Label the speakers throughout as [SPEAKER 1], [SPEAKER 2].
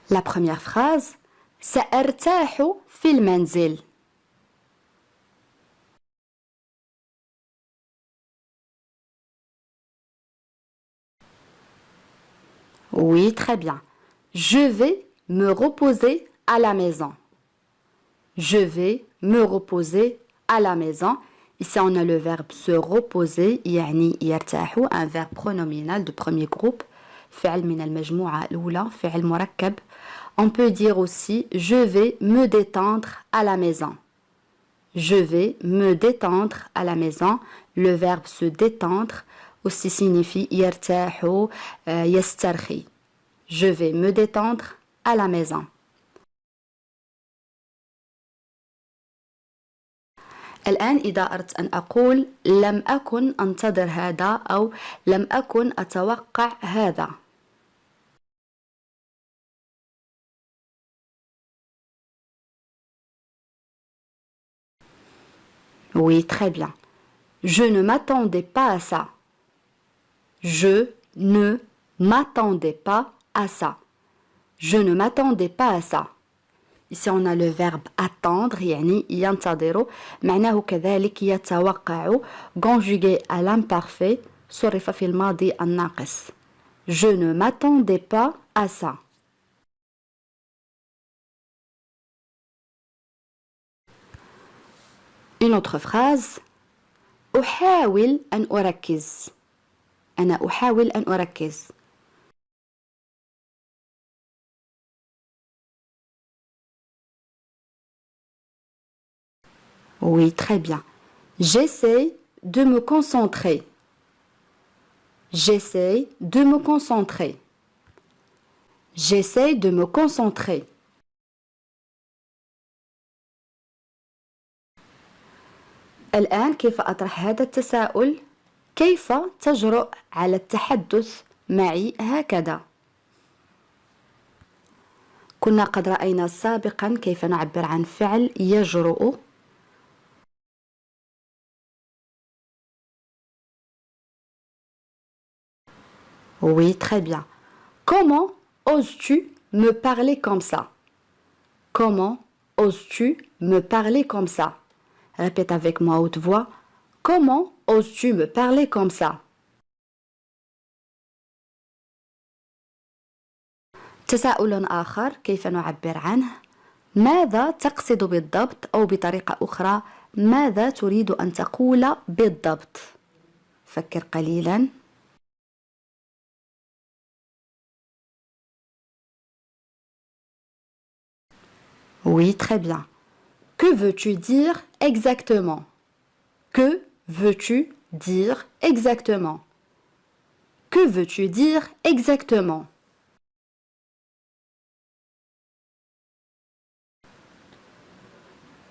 [SPEAKER 1] La première phrase, سأرتاح في المنزل. Oui, très bien. Je vais me reposer à la maison. Je vais me reposer à la maison. Ici, on a le verbe se reposer, يعني يرتاح, un verbe pronominal de premier groupe. فعل من المجموعة الأولى, فعل مركب. On peut dire aussi je vais me détendre à la maison. Je vais me détendre à la maison. Le verbe se détendre aussi signifie يرتاح, يسترخي. Je vais me détendre à la maison. الآن إذا أردت أن أقول لم أكن أنتظر هذا أو لم أكن أتوقع هذا. Oui, très bien. Je ne m'attendais pas à ça. Je ne m'attendais pas à ça. Je ne m'attendais pas à ça. Ici on a le verbe attendre يعني ينتظر معناه كذلك يتوقع conjugué à l'imparfait صرف في الماضي الناقص. Je ne m'attendais pas à ça. Une autre phrase. أحاول أن أركز. أنا أحاول أن أركز. Oui, très bien. J'essaie de me concentrer. J'essaie de me concentrer. J'essaie de me concentrer. الآن كيف أطرح هذا التساؤل؟ كيف تجرؤ على التحدث معي هكذا؟ كنا قد رأينا سابقا كيف نعبر عن فعل يجرؤ. Oui, très bien. Comment oses-tu me parler comme ça? Comment oses-tu me parler comme ça? Répète avec moi à haute voix. Comment oses-tu me parler comme ça? تساؤل آخر كيف نعبر عنه؟ ماذا تقصد بالضبط أو بطريقة أخرى ماذا تريد أن تقول بالضبط؟ فكر قليلا. Oui, très bien. Que veux-tu dire exactement? Que veux-tu dire exactement? Que veux-tu dire exactement?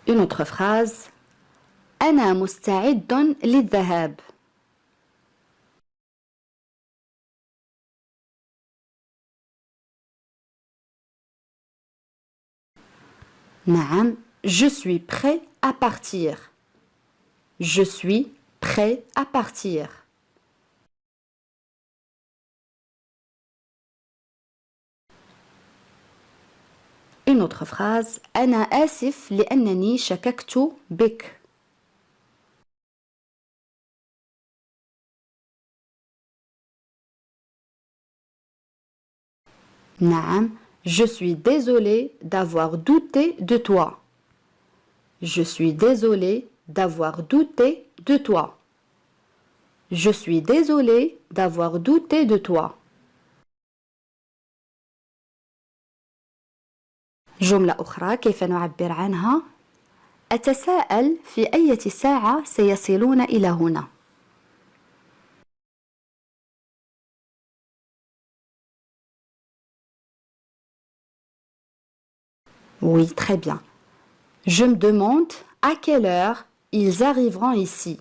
[SPEAKER 1] Une autre phrase. أنا مستعد للذهاب. نعم. Je suis prêt à partir. Je suis prêt à partir. Une autre phrase. أنا آسف لأنني شككت بك. نعم. Je suis désolé d'avoir douté de toi. Je suis désolé d'avoir douté de toi. Je suis désolé d'avoir douté de toi. جملة أخرى كيف نعبر عنها؟ أتساءل في أي ساعة سيصلون إلى هنا. Oui, très bien. Je me demande à quelle heure ils arriveront ici.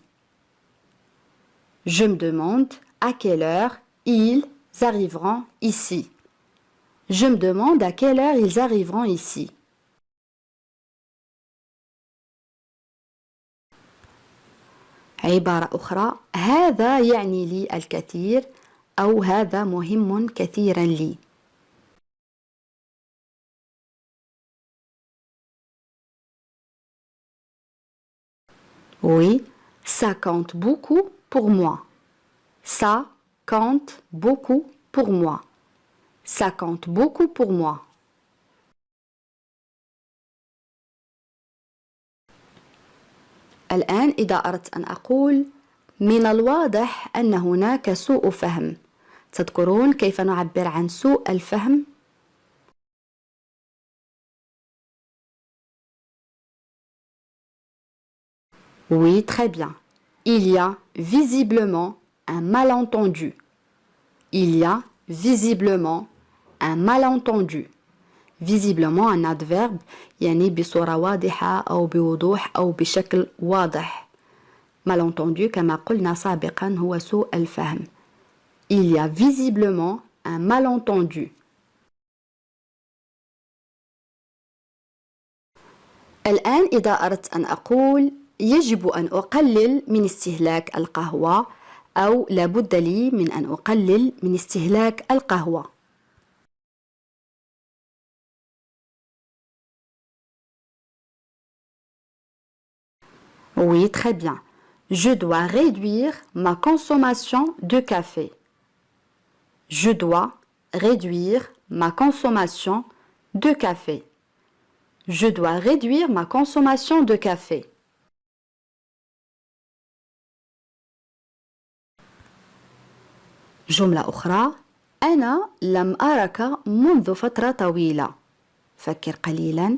[SPEAKER 1] Je me demande à quelle heure ils arriveront ici. Je me demande à quelle heure ils arriveront ici. عبارة أخرى. هذا يعني لي الكثير أو هذا مهم كثيرا لي. Oui, ça compte beaucoup pour moi. Ça compte beaucoup pour moi. Ça compte beaucoup pour moi. الآن إذا أردت أن أقول من الواضح أن هناك سوء فهم. تذكرون كيف نعبر عن سوء الفهم؟ Oui, très bien. Il y a visiblement un malentendu. Il y a visiblement un malentendu. Visiblement un adverbe يعني بصورة واضحة أو بوضوح أو بشكل واضح. Malentendu كما قلنا سابقا هو سوء الفهم. Il y a visiblement un malentendu. الآن إذا أردت أن أقول يجب أن أقلل من استهلاك القهوة أو لابد لي من أن أقلل من استهلاك القهوة. Oui, très bien. Je dois réduire ma consommation de café. Je dois réduire ma consommation de café. Je dois réduire ma consommation de café. جملة أخرى أنا لم أرك منذ فترة طويلة. فكر قليلا.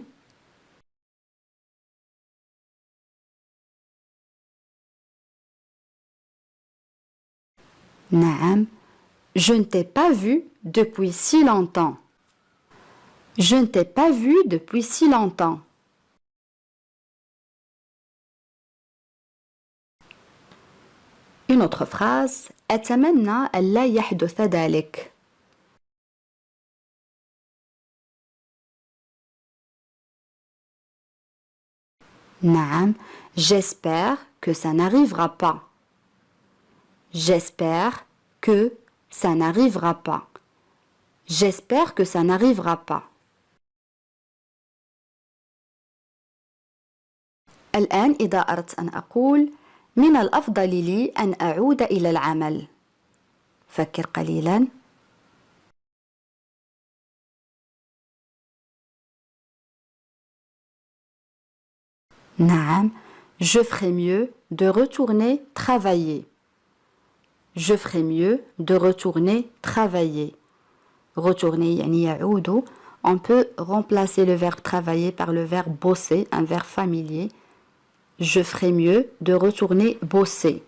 [SPEAKER 1] نعم. Je ne t'ai pas vu depuis si longtemps. Je ne t'ai pas vu depuis si longtemps. Une autre phrase. أتمنى ألا يحدث ذلك. نعم. J'espère que ça n'arrivera pas. J'espère que ça n'arrivera pas. J'espère que ça n'arrivera pas. الآن إذا أردت أن أقول من الأفضل لي أن أعود إلى العمل. فكر قليلا. نعم. Je ferai mieux de retourner travailler. Je ferai mieux de retourner travailler. Retourner يعني يعود. On peut remplacer le verbe travailler par le verbe bosser, un verbe familier. Je ferai mieux de retourner bosser.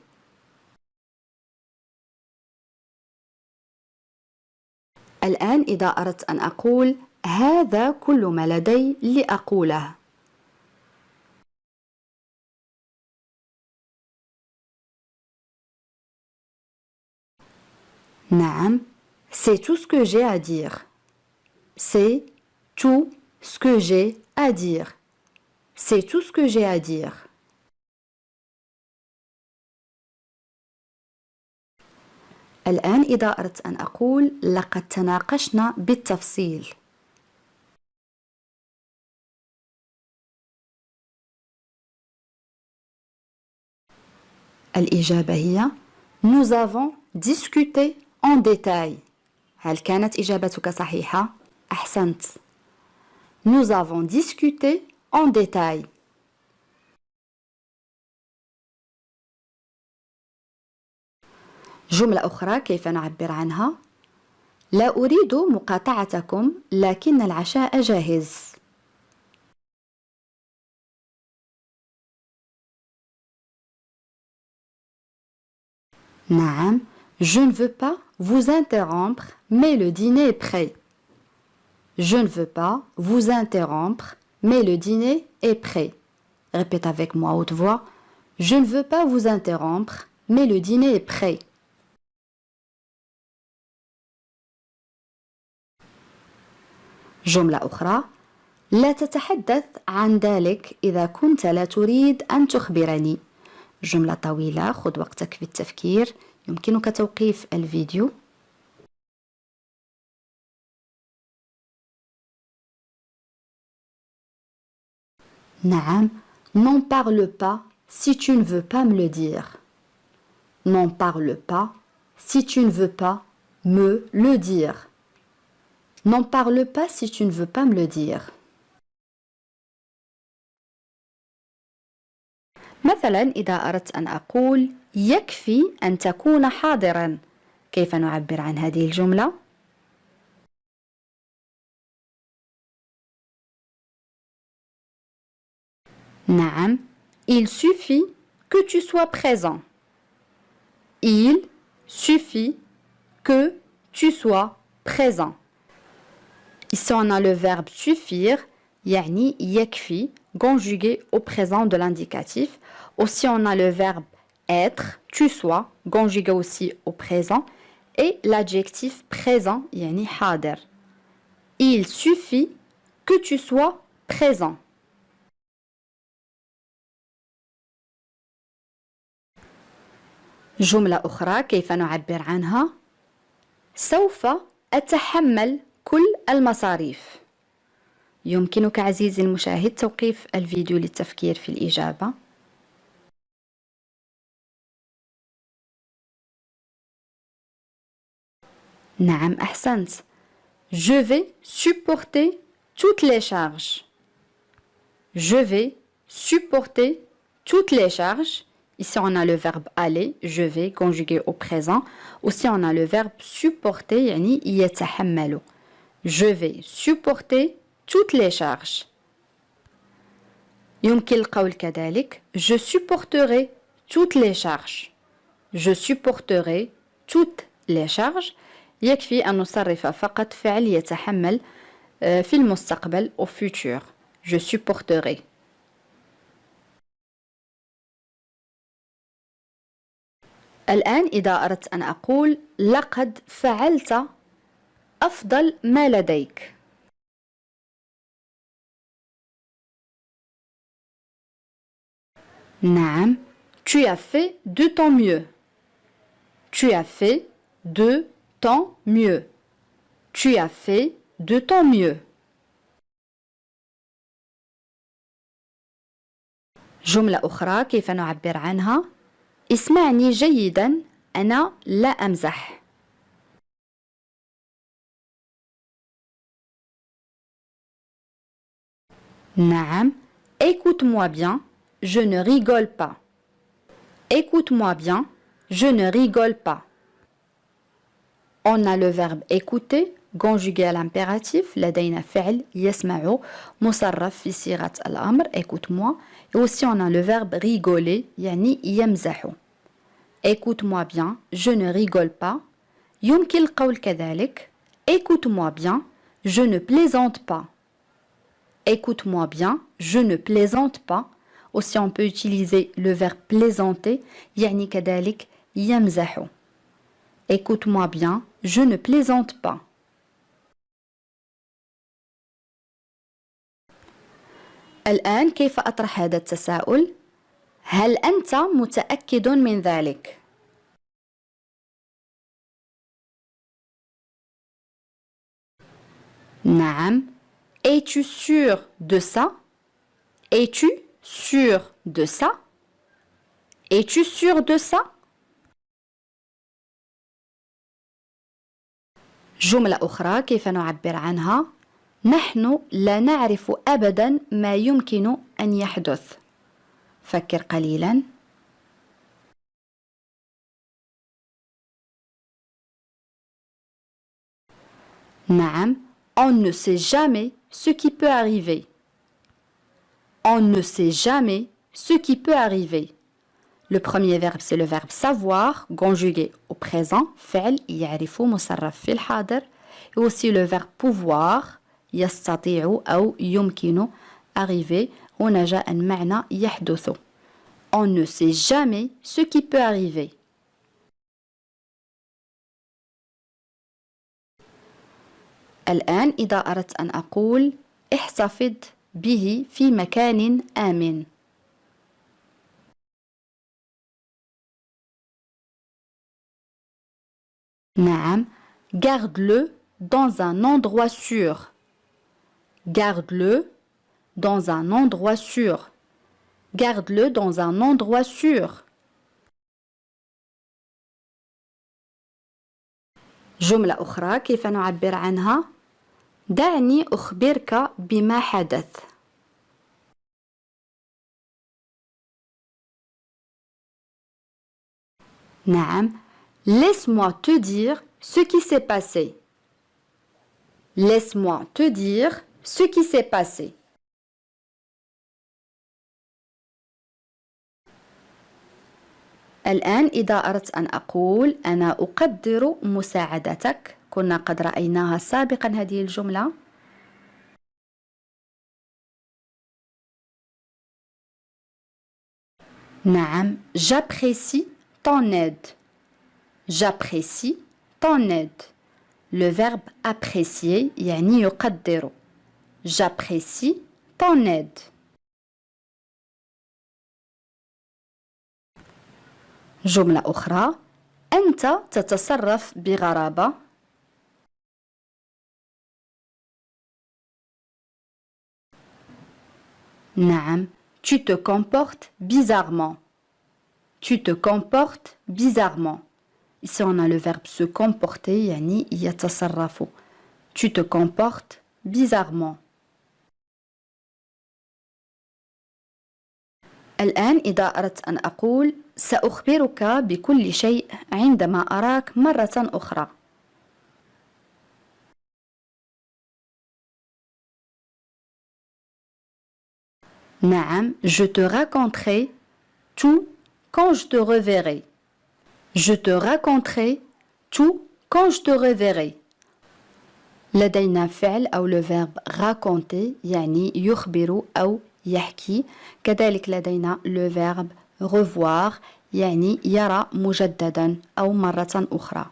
[SPEAKER 1] الآن إذا أردت أن أقول هذا كل ما لدي لأقوله. نعم. C'est tout ce que j'ai à dire. C'est tout ce que j'ai à dire. C'est tout ce que j'ai à dire. الآن إذا أردت أن أقول لقد تناقشنا بالتفصيل. الإجابة هي Nous avons discuté en détail. هل كانت إجابتك صحيحة؟ أحسنت. Nous avons discuté en détail. جملة أخرى كيف نعبر عنها؟ لا أريد مقاطعتكم لكن العشاء جاهز. نعم. Je ne veux pas vous interrompre, mais le dîner est prêt. Je ne veux pas vous interrompre, mais le dîner est prêt. Répète avec moi à haute voix. Je ne veux pas vous interrompre, mais le dîner est prêt. جملة أخرى. لا تتحدث عن ذلك إذا كنت لا تريد أن تخبرني. جملة طويلة، خذ وقتك في التفكير. يمكنك توقيف الفيديو. نعم. N'en parle pas si tu ne veux pas me le dire. N'en parle pas si tu ne veux pas me le dire. N'en parle pas si tu ne veux pas me le dire. مثلا إذا أردت أن أقول يكفي أن تكون حاضرا، كيف نعبر عن هذه الجملة؟ نعم، il suffit que tu sois présent. Il suffit que tu sois présent. Ici, on a le verbe suffire, يعني يكفي, conjugué au présent de l'indicatif. Aussi, on a le verbe être, tu sois, conjugué aussi au présent. Et l'adjectif présent, يعني حاضر. Il suffit que tu sois présent. جملة أخرى كيف نعبر عنها؟ سوف أتحمل كل المصاريف. يمكنك عزيزي المشاهد توقيف الفيديو للتفكير في الإجابة. نعم أحسنت. Je vais supporter toutes les charges. Je vais supporter toutes les charges. Ici, on a le verbe aller, je vais, conjugué au présent. Aussi, on a le verbe supporter, يعني يتحمل. Je vais supporter toutes les charges. يمكن القول كذلك je supporterai toutes les charges. Je supporterai toutes les charges. يكفي أن نصرف فقط فعل يتحمل في المستقبل au futur. Je supporterai. الآن إذا أردت أن أقول لقد فعلت أفضل ما لديك. نعم. Tu as fait de ton mieux. Tu as fait de ton mieux. Tu as fait de ton mieux. جملة أخرى كيف نعبر عنها؟ اسمعني جيدا، أنا لا أمزح. نعم. Écoute-moi bien, je ne rigole pas. Écoute-moi bien, je ne rigole pas. On a le verbe écouter conjugué à l'impératif. لدينا فعل يسمع مصرف في صيغة الأمر écoute-moi. Et aussi on a le verbe rigoler يعني يمزح. Écoute-moi bien, je ne rigole pas. يمكن القول كذلك écoute-moi bien, je ne plaisante pas. Écoute-moi bien, je ne plaisante pas. Aussi on peut utiliser le verbe plaisanter يعني كذلك يمزح. Écoute-moi bien, je ne plaisante pas. الآن كيف أطرح هذا التساؤل؟ هل أنت متأكد من ذلك؟ نعم. Es-tu sûr de ça? Es-tu sûr de ça? Es-tu sûr de ça? جملة أخرى كيف نعبر عنها؟ نحن لا نعرف أبدا ما يمكن أن يحدث. فكر قليلا. نعم. On ne sait jamais ce qui peut arriver. On ne sait jamais ce qui peut arriver. Le premier verbe, c'est le verbe savoir, conjugué au présent, فعل يعرف مصرف في الحاضر. Et aussi le verbe pouvoir, يستطيع أو يمكن arriver. هنا جاء المعنى يحدث. On ne sait jamais ce qui peut arriver. الآن إذا أردت أن أقول احتفظ به في مكان آمن. نعم. Garde-le dans un endroit sûr. Garde-le dans un endroit sûr. Garde-le dans un endroit sûr. جملة أخرى كيف نعبر عنها؟ دعني أخبرك بما حدث. نعم. Laisse-moi te dire ce qui s'est passé. Laisse-moi te dire ce qui s'est passé. الآن إذا أردت أن أقول أنا أقدر مساعدتك، كنا قد رأيناها سابقا هذه الجملة. نعم. J'apprécie ton aide. J'apprécie ton aide. Le verbe apprécier يعني يقدر. J'apprécie ton aide. جملة أخرى. أنت تتصرف بغرابة. نعم. Tu te comportes bizarrement. Tu te comportes bizarrement. Ici on a le verbe se comporter يعني يتصرف. Tu te comportes bizarrement. الآن إذا أردت أن أقول سأخبرك بكل شيء عندما أراك مرة أخرى. نعم. Je te raconterai tout quand je te reverrai. Je te raconterai tout quand je te reverrai. لدينا فعل أو le verbe raconter يعني يخبر أو يحكي. كذلك لدينا le verbe revoir يعني يرى مجددا أو مرة أخرى.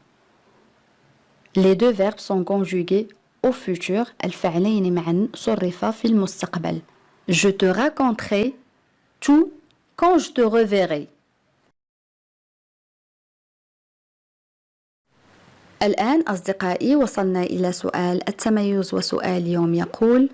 [SPEAKER 1] Les deux verbes sont conjugués au futur. الفعلين معا صرفا في المستقبل. Je te raconterai tout quand je te reverrai. الآن أصدقائي وصلنا إلى سؤال التميز، وسؤال اليوم يقول: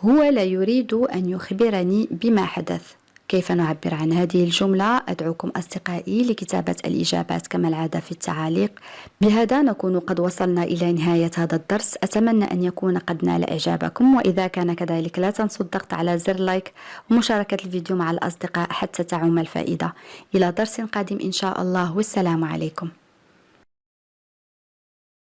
[SPEAKER 1] هو لا يريد أن يخبرني بما حدث. كيف نعبر عن هذه الجملة؟ أدعوكم أصدقائي لكتابة الإجابات كما العادة في التعاليق. بهذا نكون قد وصلنا إلى نهاية هذا الدرس. أتمنى أن يكون قد نال إعجابكم، وإذا كان كذلك لا تنسوا الضغط على زر لايك ومشاركة الفيديو مع الأصدقاء حتى تعم الفائدة. إلى درس قادم إن شاء الله، والسلام عليكم.